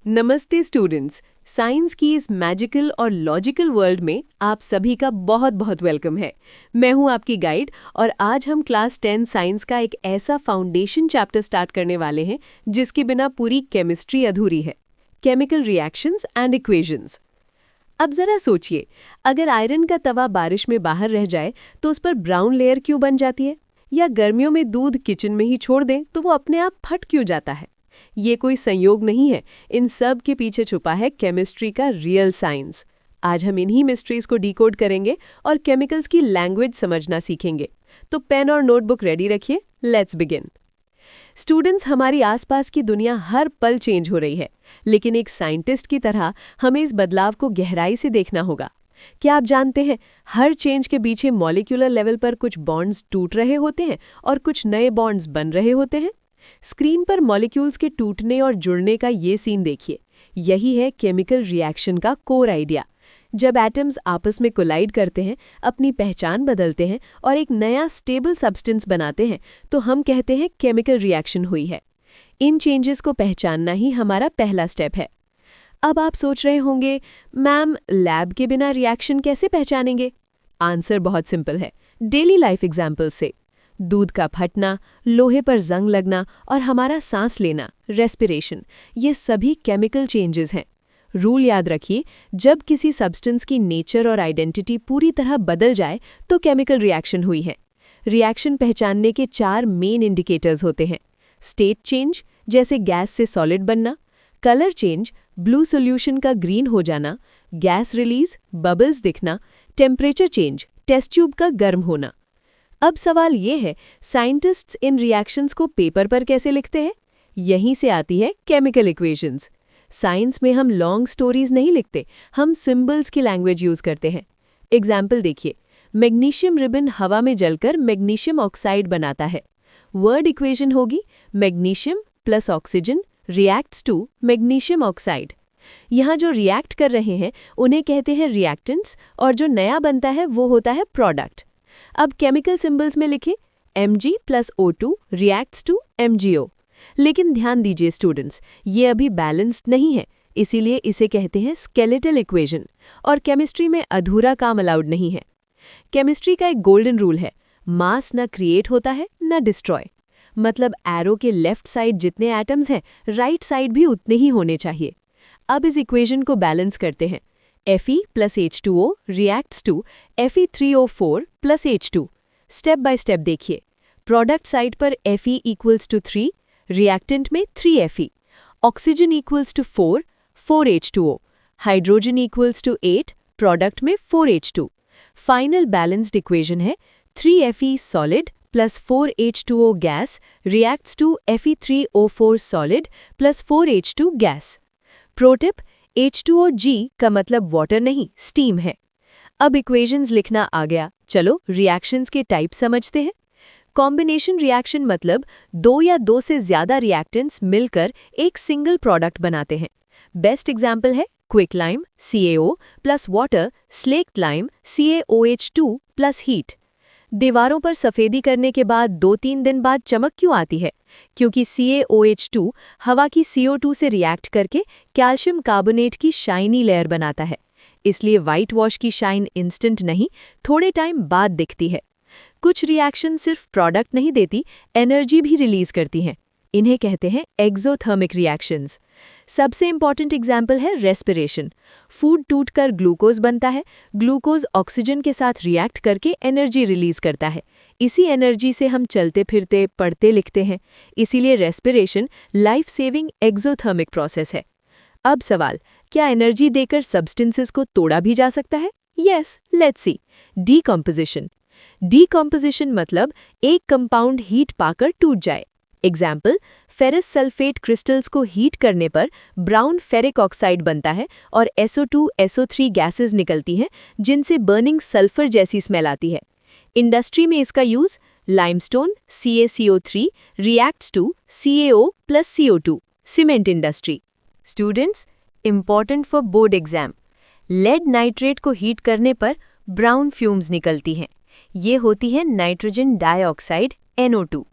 नमस्ते students. Science की इस मैजिकल और लॉजिकल वर्ल्ड में आप सभी का बहुत बहुत वेलकम है। मैं हूं आपकी गाइड और आज हम क्लास 10 साइंस का एक ऐसा फाउंडेशन चैप्टर स्टार्ट करने वाले हैं जिसके बिना पूरी केमिस्ट्री अधूरी है। Chemical reactions and equations. अब जरा सोचिए, अगर आयरन का तवा बारिश में बाहर रह जाए तो उस पर ब्राउन लेयर क्यों बन जाती है, या गर्मियों में दूध किचन में ही छोड़ दें तो वो अपने आप फट क्यों जाता है। ये कोई संयोग नहीं है, इन सब के पीछे छुपा है केमिस्ट्री का रियल साइंस। आज हम इन्हीं मिस्ट्रीज को डिकोड करेंगे और केमिकल्स की लैंग्वेज समझना सीखेंगे। तो पेन और नोटबुक रेडी रखिए, लेट्स बिगिन। स्टूडेंट्स, हमारी आसपास की दुनिया हर पल चेंज हो रही है, लेकिन एक साइंटिस्ट की तरह हमें इस बदलाव को गहराई से देखना होगा। क्या आप जानते हैं, हर चेंज के पीछे मॉलिक्यूलर लेवल पर कुछ बॉन्ड्स टूट रहे होते हैं और कुछ नए बॉन्ड्स बन रहे होते हैं। स्क्रीन पर मॉलिक्यूल्स के टूटने और जुड़ने का ये सीन देखिए। यही है केमिकल रिएक्शन का कोर आइडिया। जब एटम्स आपस में कोलाइड करते हैं, अपनी पहचान बदलते हैं और एक नया स्टेबल सब्सटेंस बनाते हैं, तो हम कहते हैं केमिकल रिएक्शन हुई है। इन चेंजेस को पहचानना ही हमारा पहला स्टेप है। अब आप सोच रहे होंगे, मैम लैब के बिना रिएक्शन कैसे पहचानेंगे? आंसर बहुत सिंपल है, डेली लाइफ एग्जाम्पल से। दूध का फटना, लोहे पर जंग लगना और हमारा सांस लेना, रेस्पिरेशन, ये सभी केमिकल चेंजेस हैं। रूल याद रखिए, जब किसी सब्सटेंस की नेचर और आइडेंटिटी पूरी तरह बदल जाए तो केमिकल रिएक्शन हुई है। रिएक्शन पहचानने के 4 मेन इंडिकेटर्स होते हैं। स्टेट चेंज, जैसे गैस से सॉलिड बनना। कलर चेंज, ब्लू सॉल्यूशन का ग्रीन हो जाना। गैस रिलीज, बबल्स दिखना। टेम्परेचर चेंज, टेस्ट ट्यूब का गर्म होना। अब सवाल ये है, साइंटिस्ट्स इन रिएक्शंस को पेपर पर कैसे लिखते हैं? यहीं से आती है केमिकल इक्वेशंस। साइंस में हम लॉन्ग स्टोरीज नहीं लिखते, हम सिंबल्स की लैंग्वेज यूज करते हैं। एग्जाम्पल देखिए, मैग्नीशियम रिबन हवा में जलकर मैग्नीशियम ऑक्साइड बनाता है। वर्ड इक्वेशन होगी magnesium plus oxygen reacts to magnesium oxide. यहाँ जो रिएक्ट कर रहे हैं उन्हें कहते हैं रिएक्टेंट्स, और जो नया बनता है वो होता है प्रोडक्ट। अब केमिकल सिंबल्स में लिखें Mg plus O2 reacts to MgO। लेकिन ध्यान दीजिए स्टूडेंट्स, ये अभी बैलेंस्ड नहीं है, इसीलिए इसे कहते हैं स्केलेटल इक्वेशन, और केमिस्ट्री में अधूरा काम अलाउड नहीं है। केमिस्ट्री का एक गोल्डन रूल है, मास न क्रिएट होता है न डिस्ट्रॉय। मतलब एरो के लेफ्ट साइड जितने एटम्स हैं, राइट साइड भी उतने ही होने चाहिए। अब इस इक्वेशन को बैलेंस करते हैं। Fe plus H2O reacts to Fe3O4 plus H2। Step by step देखिए। प्रोडक्ट साइड पर Fe equals to 3, रिएक्टेंट में 3Fe। Oxygen equals to 4, 4H2O। Hydrogen equals to 8, product में 4H2। फाइनल बैलेंस्ड इक्वेशन है 3Fe solid plus 4H2O gas reacts to Fe3O4 solid plus 4H2 gas। Pro tip, H2OG का मतलब water नहीं, steam है। अब equations लिखना आ गया, चलो रिएक्शंस के टाइप समझते हैं। कॉम्बिनेशन रिएक्शन मतलब 2 या 2 से ज़्यादा रिएक्टेंट्स मिलकर एक सिंगल प्रोडक्ट बनाते हैं। बेस्ट एग्जाम्पल है quick lime CaO plus water, slaked lime CaOH2 plus heat. दीवारों पर सफ़ेदी करने के बाद 2-3 दिन बाद चमक क्यों आती है? क्योंकि CaOH2 हवा की CO2 से रिएक्ट करके कैल्शियम कार्बोनेट की शाइनी लेयर बनाता है। इसलिए वाइट वॉश की शाइन इंस्टेंट नहीं, थोड़े टाइम बाद दिखती है। कुछ रिएक्शन सिर्फ प्रोडक्ट नहीं देती, एनर्जी भी रिलीज करती हैं। इन्हें कहते हैं एक्सोथर्मिक रिएक्शंस। सबसे इंपॉर्टेंट एग्जाम्पल है रेस्पिरेशन। फूड टूटकर ग्लूकोज बनता है, ग्लूकोज ऑक्सीजन के साथ रिएक्ट करके एनर्जी रिलीज करता है। इसी एनर्जी से हम चलते फिरते, पढ़ते लिखते हैं। इसीलिए respiration life saving exothermic process है। अब सवाल, क्या एनर्जी देकर सब्सटेंसेस को तोड़ा भी जा सकता है? Yes, let's see. Decomposition. Decomposition मतलब एक कंपाउंड हीट पाकर टूट जाए। एग्जाम्पल, फेरस सल्फेट क्रिस्टल्स को हीट करने पर ब्राउन फेरिक ऑक्साइड बनता है और SO2, SO3 गैसेस निकलती हैं, जिनसे बर्निंग सल्फर जैसी स्मेल आती है। इंडस्ट्री में इसका use limestone CaCO3 reacts to CaO plus CO2, cement industry. Students, important for board exam, lead nitrate को हीट करने पर ब्राउन फ्यूम्स निकलती हैं। ये होती है nitrogen dioxide NO2।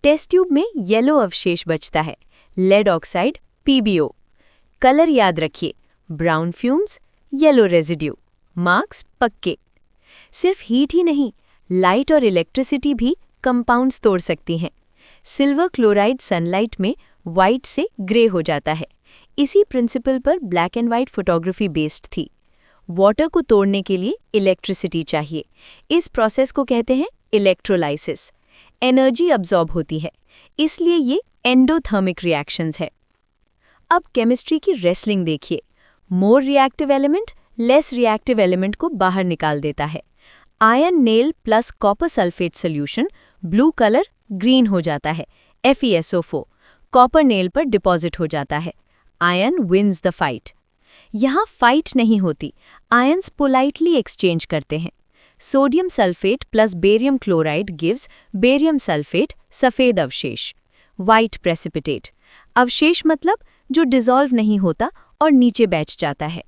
Test tube में येलो अवशेष बचता है, लेड ऑक्साइड PbO। कलर याद रखिए, brown fumes, yellow residue, marks पक्के। सिर्फ हीट ही नहीं, लाइट और इलेक्ट्रिसिटी भी कंपाउंड्स तोड़ सकती हैं। सिल्वर क्लोराइड सनलाइट में वाइट से ग्रे हो जाता है। इसी प्रिंसिपल पर black and white photography based थी। वाटर को तोड़ने के लिए इलेक्ट्रिसिटी चाहिए। इस प्रोसेस को कहते हैं इलेक्ट्रोलाइसिस। एनर्जी अब्जॉर्ब होती है, इसलिए ये एंडोथर्मिक रिएक्शंस है। अब केमिस्ट्री की रेसलिंग देखिए। More reactive element less reactive element को बाहर निकाल देता है। Iron nail plus copper sulphate solution, blue colour green हो जाता है, FeSO4 कॉपर नेल पर डिपॉजिट हो जाता है। Iron wins the fight. यहाँ फाइट नहीं होती, आयन्स पोलाइटली एक्सचेंज करते हैं। Sodium sulphate plus barium chloride gives barium sulphate, सफ़ेद अवशेष, वाइट प्रेसिपिटेट। अवशेष मतलब जो डिसॉल्व नहीं होता और नीचे बैठ जाता है।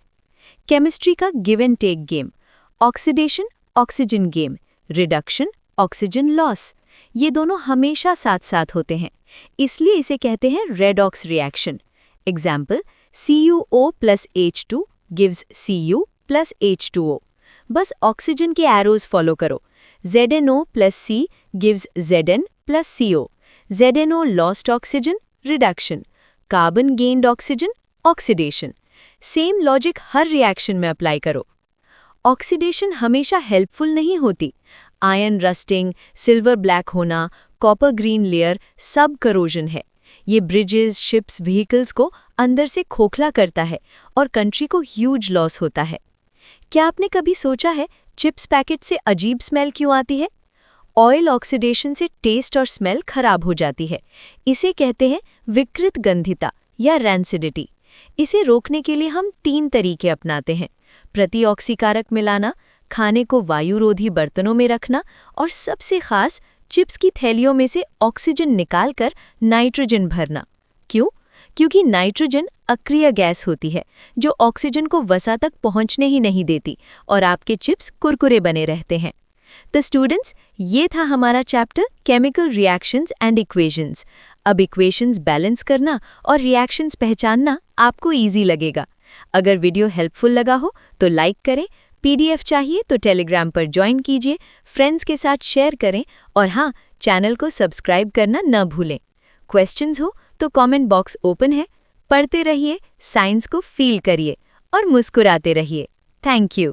केमिस्ट्री का give and take game. Oxidation oxygen gain, reduction oxygen loss. ये दोनों हमेशा साथ साथ होते हैं, इसलिए इसे कहते हैं redox reaction. Example, CuO plus H2 gives Cu plus H2O। बस ऑक्सीजन के एरोज फॉलो करो। ZnO plus C gives Zn plus CO। ZnO lost oxygen, reduction. Carbon gained oxygen, oxidation. Same logic हर रिएक्शन में apply करो। Oxidation हमेशा helpful नहीं होती। Iron rusting, silver black होना, कॉपर ग्रीन लेयर सब करोजन है। ये ब्रिजेस, शिप्स, व्हीकल्स को अंदर से खोखला करता है और कंट्री को ह्यूज लॉस होता है। क्या आपने कभी सोचा है चिप्स पैकेट से अजीब स्मेल क्यों आती है? ऑयल ऑक्सीडेशन से टेस्ट और स्मेल खराब हो जाती है। इसे कहते हैं विकृत गंधिता या रैंसिडिटी। इसे रोकने के लिए हम 3 तरीके अपनाते हैं: प्रतिऑक्सीकारक मिलाना, खाने को वायुरोधी बर्तनों में रखना और सबसे खास चिप्स की थैलियों में से ऑक्सीजन निकालकर नाइट्रोजन भरना। क्यों? क्योंकि नाइट्रोजन अक्रिय गैस होती है जो ऑक्सीजन को वसा तक पहुंचने ही नहीं देती और आपके चिप्स कुरकुरे बने रहते हैं। तो स्टूडेंट्स, ये था हमारा chapter chemical reactions and equations. अब इक्वेशंस बैलेंस करना और रिएक्शंस पहचानना आपको इजी लगेगा। अगर वीडियो हेल्पफुल लगा हो तो लाइक करें, PDF चाहिए तो टेलीग्राम पर ज्वाइन कीजिए, फ्रेंड्स के साथ शेयर करें और हाँ, चैनल को सब्सक्राइब करना न भूलें। क्वेश्चंस हो तो कमेंट बॉक्स ओपन है। पढ़ते रहिए, साइंस को फील करिए और मुस्कुराते रहिए। Thank you.